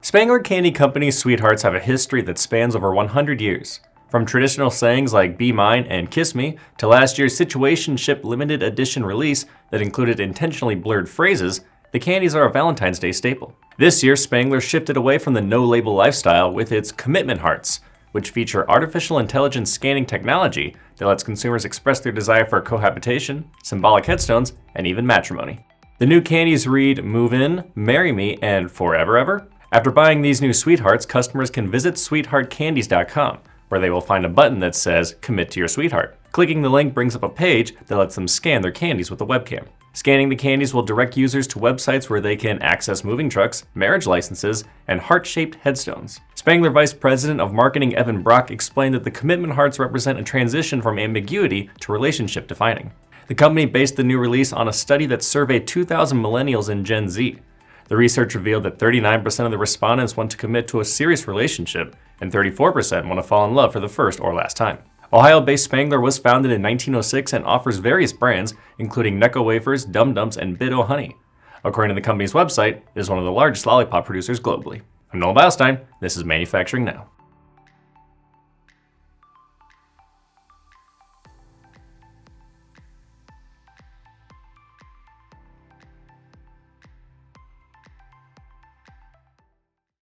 Spangler Candy Company's sweethearts have a history that spans over 100 years. From traditional sayings like "Be Mine" and "Kiss Me" to last year's Situationship limited edition release that included intentionally blurred phrases, the candies are a Valentine's Day staple. This year, Spangler shifted away from the no-label lifestyle with its commitment hearts, which feature artificial intelligence scanning technology that lets consumers express their desire for cohabitation, symbolic headstones, and even matrimony. The new candies read "Move In," "Marry Me," and "Forever Ever." After buying these new sweethearts, customers can visit sweetheartcandies.com, where they will find a button that says "Commit to your sweetheart." Clicking the link brings up a page that lets them scan their candies with a webcam. Scanning the candies will direct users to websites where they can access moving trucks, marriage licenses, and heart-shaped headstones. Spangler Vice President of Marketing Evan Brock explained that the commitment hearts represent a transition from ambiguity to relationship defining. The company based the new release on a study that surveyed 2,000 millennials and Gen Z. The research revealed that 39% of the respondents want to commit to a serious relationship, and 34% want to fall in love for the first or last time. Ohio-based Spangler was founded in 1906 and offers various brands, including Necco Wafers, Dum Dums, and Bit O' Honey. According to the company's website, it is one of the largest lollipop producers globally. I'm Noel Beilstein. This is Manufacturing Now.